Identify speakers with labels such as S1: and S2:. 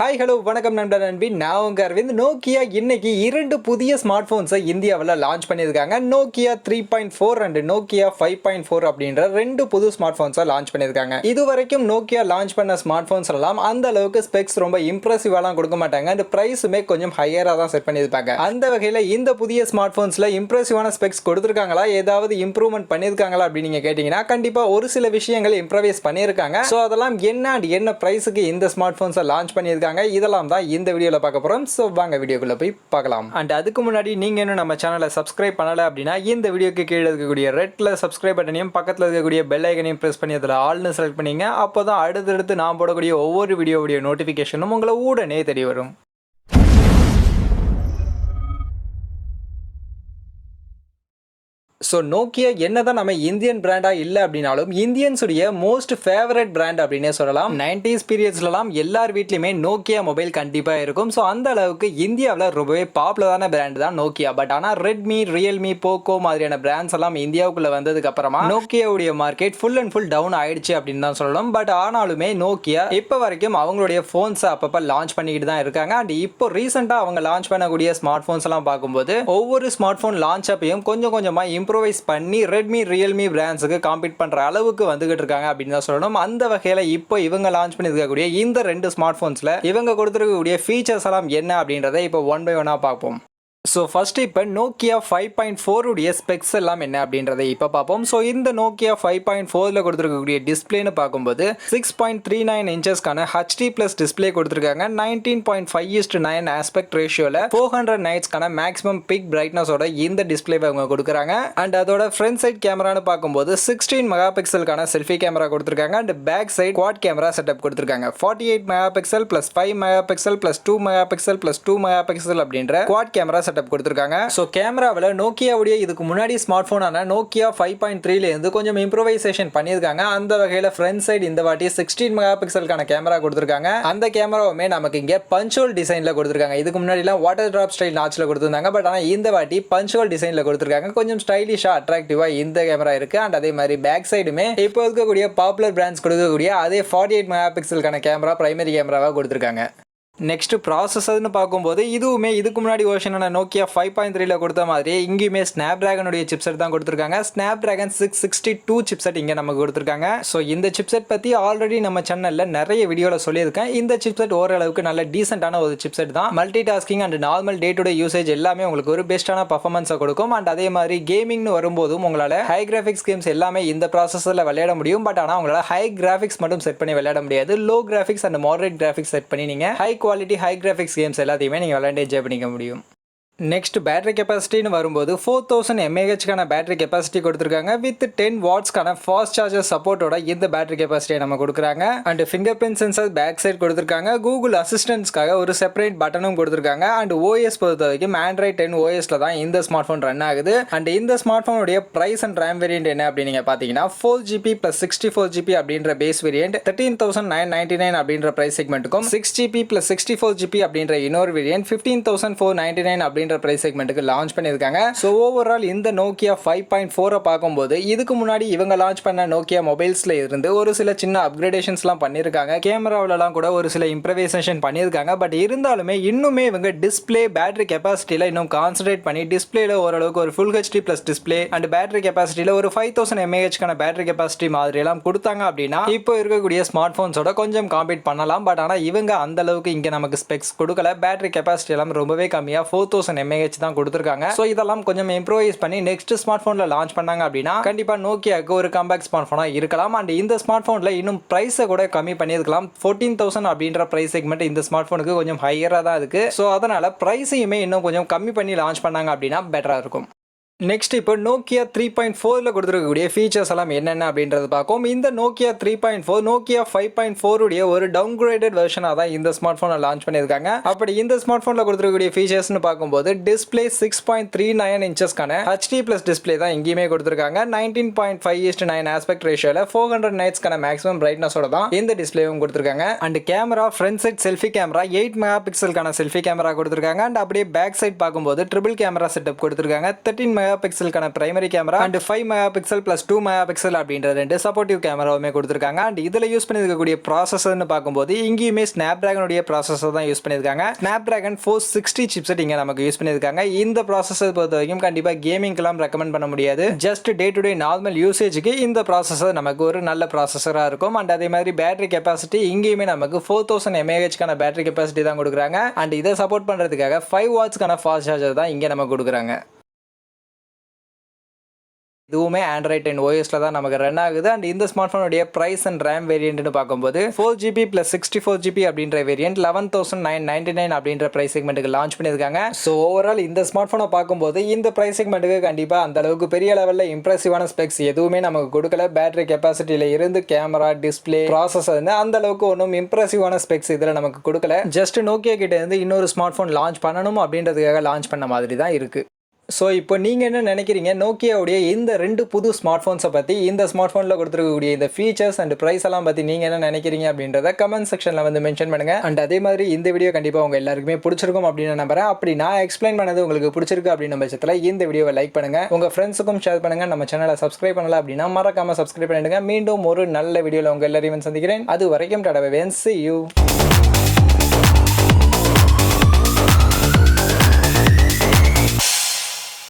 S1: Hi hello வணக்கம் நண்பர் நண்பி, நான் உங்க அரவிந்த். நோக்கியா இன்னைக்கு இரண்டு புதிய ஸ்மார்ட் போன்ஸை இந்தியாவில் லான்ச் பண்ணியிருக்காங்க. நோக்கியா 3.4 அண்ட் நோக்கியா 5.4 அப்படின்ற ரெண்டு புது ஸ்மார்ட் போன்ஸை லான்ச் பண்ணியிருக்காங்க. இது வரைக்கும் நோக்கியா லான்ச் பண்ண ஸ்மார்ட் போன்ஸ் எல்லாம் அந்த அளவுக்கு ஸ்பெக்ஸ் ரொம்ப இம்ப்ரெசிவாலாம் கொடுக்க மாட்டாங்க அண்ட் பிரைஸுமே கொஞ்சம் ஹையரா தான் செட் பண்ணியிருப்பாங்க. அந்த வகையில் இந்த புதிய ஸ்மார்ட் போன்ஸ்ல இம்ப்ரெசிவான ஸ்பெக்ஸ் கொடுத்துருக்காங்களா, ஏதாவது இம்ப்ரூவ்மெண்ட் பண்ணியிருக்காங்களா அப்படின்னு நீங்க கேட்டீங்கன்னா கண்டிப்பா ஒரு சில விஷயங்கள் இம்ப்ரவைஸ் பண்ணியிருக்காங்க. ஸோ அதெல்லாம் என்ன பிரைஸுக்கு இந்த ஸ்மார்ட் போன்ஸை லான்ச் பண்ணியிருக்காங்க, இதெல்லாம் தான் இந்த வீடியோல பார்க்க போறோம். சோ வாங்க வீடியோக்குள்ள போய் பார்க்கலாம். அண்ட் அதுக்கு முன்னாடி நீங்க இன்னும் நம்ம சேனலை சப்ஸ்கிரைப் பண்ணல அப்படின்னா இந்த வீடியோக்கு கீழே இருக்கக்கூடிய ரெட் கலர் சப்ஸ்கிரைப் பட்டனையும் பக்கத்தில் இருக்கக்கூடிய பெல் ஐக்கனையும் பிரஸ் பண்ணி அதில் ஆல்னு செலக்ட் பண்ணீங்க. அப்போதான் அடுத்தடுத்து நான் போடக்கூடிய ஒவ்வொரு வீடியோவுடைய நோட்டிஃபிகேஷனும் உங்களை உடனே தெரிய வரும். ஸோ நோக்கியா என்னதான் நம்ம இந்தியன் பிராண்டா இல்லை அப்படின்னாலும் இந்தியன்ஸுடைய மோஸ்ட் ஃபேவரட் பிராண்ட் அப்படின்னே சொல்லலாம். 90s பீரியட்ஸ்லாம் எல்லார் வீட்லையுமே நோக்கியா மொபைல் கண்டிப்பாக இருக்கும். ஸோ அந்த அளவுக்கு இந்தியாவில் ரொம்பவே பாப்புலரான பிராண்ட் தான் நோக்கியா. பட் ஆனால் ரெட்மி, ரியல்மி, போக்கோ மாதிரியான பிராண்ட்ஸ் எல்லாம் இந்தியாவுக்குள்ள வந்ததுக்கு அப்புறமா நோக்கியாவுடைய market full and full down ஆயிடுச்சு அப்படின்னு தான் சொல்லணும். பட் ஆனாலுமே நோக்கியா இப்போ வரைக்கும் அவங்களுடைய ஃபோன்ஸை அப்பப்போ லான்ச் பண்ணிக்கிட்டு தான் இருக்காங்க. அண்ட் இப்போ ரீசெண்டாக அவங்க லான்ச் பண்ணக்கூடிய ஸ்மார்ட் ஃபோன்ஸ் எல்லாம் பார்க்கும்போது ஒவ்வொரு ஸ்மார்ட் ஃபோன் லான்ச் அப்பையும் கொஞ்சம் கொஞ்சமாக இம்ப்ரூவைஸ் பண்ணி ரெட்மி, ரியல்மி பிராண்ட்ஸுக்கு காம்பீட் பண்ற அளவுக்கு வந்துகிட்டு இருக்காங்க அப்படின்னு தான் சொல்லணும். அந்த வகையில இப்போ இவங்க லான்ச் பண்ணிருக்கக்கூடிய இந்த ரெண்டு ஸ்மார்ட் போன்ஸ்ல இவங்க கொடுத்திருக்கக்கூடிய ஃபீச்சர்ஸ் எல்லாம் என்ன அப்படின்றத இப்போ ஒன் பை ஒன்னா பார்ப்போம். ஸோ ஃபர்ஸ்ட் இப்போ நோக்கியா 5.4 உடைய ஸ்பெக்ஸ் எல்லாம் என்ன அப்படின்றத இப்போ பார்ப்போம். ஸோ இந்த நோக்கியா 5.4ல கொடுத்துருக்கக்கூடிய டிஸ்பிளேன்னு பார்க்கும்போது 6.39 இன்ச்சஸ்க்கான HD பிளஸ் டிஸ்பிளே கொடுத்துருக்காங்க. 19.5:9 ஆஸ்பெக்ட் ரேஷியோல 400 நைட்ஸ்க்கான மேக்ஸிமம் பிக் பிரைட்னஸோட இந்த டிஸ்பிளே அவங்க கொடுக்குறாங்க. அண்ட் அதோட ஃப்ரண்ட் சைட் கேமரான்னு பார்க்கும்போது 16 மெகா பிக்சலுக்கான செல்ஃபி கேமரா கொடுத்துருக்காங்க. And back side quad camera setup கொடுத்துருக்காங்க. 48 mega pixel plus 5 mega pixel plus 2 mega pixel plus 2 mega pixel அப்படின்ற குவாட் கேமரா செட்டப் கொடுத்திருக்காங்க. சோ கேமராவுல நோக்கியாவுடைய இதுக்கு முன்னாடி ஸ்மார்ட் போனான நோக்கியா 5.3ல இருந்து கொஞ்சம் இம்ப்ரூவைசேஷன் பண்ணியிருக்காங்க. அந்த வகையில ஃப்ரண்ட் சைடு இந்த வாட்டி 16 மெகா பிக்சலுக்கான கேமரா கொடுத்திருக்காங்க. அந்த கேமராவுமே நமக்கு இங்க பஞ்சுவல் டிசைன்ல கொடுத்திருக்காங்க. இதுக்கு முன்னாடி எல்லாம் வாட்டர் டிராப் ஸ்டைல் நாட்ச்ல கொடுத்திருந்தாங்க. பட் ஆனா இந்த வாட்டி பஞ்சுவல் டிசைன்ல கொடுத்திருக்காங்க. கொஞ்சம் ஸ்டைலிஷா அட்ராக்டிவா இந்த கேமரா இருக்கு. அண்ட் அதே மாதிரி பேக் சைடுமே இப்போ இருக்கக்கூடிய பாப்புலர் பிராண்ட்ஸ் கொடுக்கக்கூடிய அதே 48 மெகா பிக்சலுக்கான கேமரா பிரைமரி கேமராவா கொடுத்திருக்காங்க. நெக்ஸ்ட் ப்ராசஸர்னு பார்க்கும்போது இதுவுமே இதுக்கு முன்னாடி வெர்ஷனான நோக்கியா 5.3ல கொடுத்த மாதிரி இங்கேயுமே ஸ்னாப்டிராகனுடைய சிப்செட் தான் கொடுத்துருக்காங்க. ஸ்னாப்டிராகன் 662 சிப்செட் இங்கே நமக்கு கொடுத்துருக்காங்க. ஸோ இந்த சிப்செட் பற்றி ஆல்ரெடி நம்ம சேனலில் நிறைய வீடியோவில் சொல்லியிருக்கேன். இந்த சிப்செட் ஓரளவுக்கு நல்ல டீசென்டான ஒரு சிப்செட் தான். Multi tasking and normal day to day usage எல்லாமே உங்களுக்கு ஒரு பெஸ்ட்டான பர்ஃபார்மன்ஸை கொடுக்கும். அண்ட் அதே மாதிரி கேமிங்னு வரும்போதும் உங்களால் ஹை கிராஃபிக்ஸ் கேம்ஸ் எல்லாமே இந்த ப்ராசஸரில் விளையாட முடியும். பட் ஆனால் உங்களால் ஹை கிராஃபிக்ஸ் மட்டும் செட் பண்ணி விளையாட முடியாது. Low graphics and moderate graphics set பண்ணி நீங்கள் high quality high graphics games எல்லாத்தையுமே நீங்கள் விளையாண்டு என்ஜாய் பண்ணிக்க முடியும். நெக்ஸ்ட் பேட்டரி கெப்பாசிட்டின்னு வரும்போது 4000 mAhக்கான பேட்டரி கெப்பாசிட்டி கொடுத்துருக்காங்க. வித் 10 வாட்ஸ்க்கான ஃபாஸ்ட் சார்ஜர் சப்போர்ட்டோட இந்த பேட்டரி கெப்பாசிட்டியை நம்ம கொடுக்குறாங்க. And finger print sensor back side கொடுத்துருக்காங்க. கூகுள் அசிஸ்டன்ஸ்க்காக ஒரு செப்பரேட் பட்டனும் கொடுத்துருக்காங்க. அண்ட் ஓஎஸ் பொறுத்த வரைக்கும் Android 10 OSல தான் இந்த ஸ்மார்ட் ஃபோன் ரன் ஆகுது. அண்ட் இந்த ஸ்மார்ட் ஃபோனுடைய பிரைஸ் அண்ட் ரேம் வேரியன்ட் என்ன அப்படின்னு நீங்கள் பார்த்தீங்கன்னா 4GB + 64GB அப்படின்ற பேஸ் வேரியன்ட் 13,999 அப்படின்ற பிரைஸ் செக்மெண்ட்டுக்கும் 6GB + 64GB அப்படின்ற இன்னொரு வேரியன்ட் 15,499 அப்படின்ற பிரைஸ் செக்மெண்ட்டுக்கு லான்ச் பண்ணிருக்காங்க. சோ ஓவரால் இந்த நோக்கியா 5.4 பார்க்கும்போது இதுக்கு முன்னாடி இவங்க லான்ச் பண்ண நோக்கியா மொபைல்ஸ்ல இருந்து ஒரு சில சின்ன அப்கிரேடேஷன்ஸ்லாம் பண்ணிருக்காங்க. கேமராவிலலாம் கூட ஒரு சில இம்ப்ரவைசேஷன் பண்ணிருக்காங்க. பட் இருந்தாலுமே இன்னுமே இவங்க டிஸ்பிளே பேட்டரி கெப்பாசிட்டியில இன்னும் கான்சன்ட்ரேட் பண்ணி டிஸ்பிளேல ஓரளவுக்கு ஒரு full HD plus display and battery கெப்பாசிட்டியில ஒரு 5000 mAhக்கான பேட்டரி கெப்பாசிட்டி மாதிரி எல்லாம் கொடுத்தாங்க அப்படின்னா இப்போ இருக்கக்கூடிய ஸ்மார்ட் போன்ஸோட கொஞ்சம் காம்பீட் பண்ணலாம். பட் ஆனா இவங்க அந்த அளவுக்கு இங்க நமக்கு ஸ்பெக்ஸ் கொடுக்கல. பேட்டரி கெப்பாசிட்டி எல்லாம் ரொம்பவே கம்மியா 4000 mAh தான் கொடுத்திருக்காங்க. சோ இதெல்லாம் கொஞ்சம் இம்ப்ரூவைஸ் பண்ணி நெக்ஸ்ட் ஸ்மார்ட் போன்ல லான்ச் பண்ணாங்க அப்படின்னா கண்டிப்பா நோக்கியாக்கு ஒரு கம்பேக் ஸ்மார்ட் போனா இருக்கலாம். அண்ட் இந்த ஸ்மார்ட் போன்ல இன்னும் பிரைஸை கூட கம்மி பண்ணிருக்கலாம். 14,000 அப்படின்ற பிரைஸ் செக்மெண்ட் இந்த ஸ்மார்ட் போனுக்கு கொஞ்சம் ஹையரா தான் இருக்கு. சோ அதனால பிரைஸையுமே இன்னும் கொஞ்சம் கம்மி பண்ணி லான்ச் பண்ணாங்க அப்படின்னா பெட்டரா இருக்கும். நெக்ஸ்ட் இப்போ நோக்கியா 3.4ல கொடுத்துருக்கக்கூடிய ஃபீச்சர்ஸ் எல்லாம் என்னென்ன அப்படின்றது பார்ப்போம். இந்த நோக்கியா 3.4 நோக்கியா 5.4 உடைய ஒரு டவுன்கிரேடட் வெர்ஷனாக தான் இந்த ஸ்மார்ட் ஃபோனை லான்ச் பண்ணியிருக்காங்க. அப்படி இந்த ஸ்மார்ட் ஃபோனில் கொடுத்துருக்கக்கூடிய ஃபீச்சர்ஸ்னு பார்க்கும்போது டிஸ்பிளே 6.39 இன்ச்சஸ்க்கான HD பிளஸ் டிஸ்பிளே தான் இங்கேயுமே கொடுத்துருக்காங்க. 19.5:9 ஆஸ்பெக்ட் ரேஷியோல 400 நைட்ஸ்க்கான மேக்ஸிமம் பிரைட்னஸோட தான் இந்த டிஸ்பிளேவும் கொடுத்துருக்காங்க. And camera front side selfie camera 8 mega பிக்சலுக்கான செல்ஃபி கேமரா கொடுத்துருக்காங்க. அண்ட் அப்படியே பேக் சைட் பார்க்கும்போது ட்ரிபிள் கேமரா செட்டப் கொடுத்துருக்காங்க. 13 மெகா பிக்சலுக்கான primary camera and 5 mega pixel plus 2 mega pixel அப்படின்ற ரெண்டு சப்போர்ட்டிவ் கேமராவுமே கொடுத்துருக்காங்க. அண்ட் இதில் யூஸ் பண்ணியிருக்கக்கூடிய ப்ராசஸர்னு பார்க்கும்போது இங்கேயுமே ஸ்னாப்டிராகனுடைய ப்ராசஸர் தான் யூஸ் பண்ணியிருக்காங்க. ஸ்னாப்டிராகன் 460 சிப்செட் இங்கே நமக்கு யூஸ் பண்ணியிருக்காங்க. இந்த ப்ராசஸர் பொறுத்த வரைக்கும் கண்டிப்பாக கேமிங்க்கெல்லாம் ரெக்கமெண்ட் பண்ண முடியாது. Just day to day normal யூசேஜுக்கு இந்த ப்ராசஸர் நமக்கு ஒரு நல்ல ப்ராசஸராக இருக்கும். அண்ட் அதே மாதிரி பேட்டரி கெப்பாசிட்டி இங்கேயுமே நமக்கு 4000 mAh பேட்டரி கெப்பாசிட்டி தான் கொடுக்குறாங்க. அண்ட் இதை சப்போர்ட் பண்ணுறதுக்காக 5 வாட்ஸ்க்கான ஃபாஸ்ட் சார்ஜர் தான் இங்கே நமக்கு கொடுக்குறாங்க. இதுவுமே Android 10 OSல தான் நமக்கு ரன் ஆகுது. அண்ட் இந்த ஸ்மார்ட் ஃபோனுடைய பிரைஸ் அண்ட் ரேம் வேரியன்ட்னு பார்க்கும்போது 4GB + 64GB அப்படின்ற வேரியன்ட் 11,999 அப்படின்ற பிரைஸ் செக்மெண்ட்டுக்கு லான்ச் பண்ணியிருக்காங்க. ஸோ ஓவரால் இந்த ஸ்மார்ட் ஃபோனை பார்க்கும்போது இந்த பிரைஸ் செக்மெண்ட்டுக்கு கண்டிப்பாக அந்த அளவுக்கு பெரிய லெவலில் இம்ப்ரெசிவான ஸ்பெக்ஸ் எதுவுமே நமக்கு கொடுக்கல. பேட்டரி கெப்பாசிட்டியில இருந்து கேமரா, டிஸ்பிளே, ப்ராசஸர்னு அந்த அளவுக்கு ஒன்றும் இம்ப்ரெசிவான ஸ்பெக்ஸ் இதில் நமக்கு கொடுக்கல. ஜஸ்ட் நோக்கியா கிட்ட இருந்து இன்னொரு ஸ்மார்ட் ஃபோன் லான்ச் பண்ணணும் அப்படின்றதுக்காக லான்ச் பண்ண மாதிரி தான் இருக்கு. ஸோ இப்போ நீங்கள் என்ன நினைக்கிறீங்க நோக்கியாவுடைய இந்த 2 புது ஸ்மார்ட் ஃபோன்ஸை பற்றி, இந்த ஸ்மார்ட் ஃபோனில் கொடுத்துருக்கக்கூடிய இந்த ஃபீச்சர்ஸ் அண்ட் ப்ரைஸ் எல்லாம் பற்றி நீங்கள் என்ன நினைக்கிறீங்க அப்படின்றத கமெண்ட் செக்ஷனில் வந்து மென்ஷன் பண்ணுங்கள். அண்ட் அதே மாதிரி இந்த வீடியோ கண்டிப்பாக உங்கள் எல்லாருக்குமே பிடிச்சிருக்கும் அப்படின்னு நம்புறேன். அப்படி நான் எக்ஸ்பிளைன் பண்ணது உங்களுக்கு பிடிச்சிருக்கு அப்படின்னு பட்சத்தில் இந்த வீடியோவை லைக் பண்ணுங்கள், உங்கள் ஃப்ரெண்ட்ஸுக்கும் ஷேர் பண்ணுங்கள். நம்ம சேனலை சப்ஸ்கிரைப் பண்ணல அப்படின்னா மறக்காமல் சப்ஸ்கிரைப் பண்ணிடுங்க. மீண்டும் ஒரு நல்ல வீடியோவில் உங்கள் எல்லாரையும் சந்திக்கிறேன். அது வரைக்கும் see you.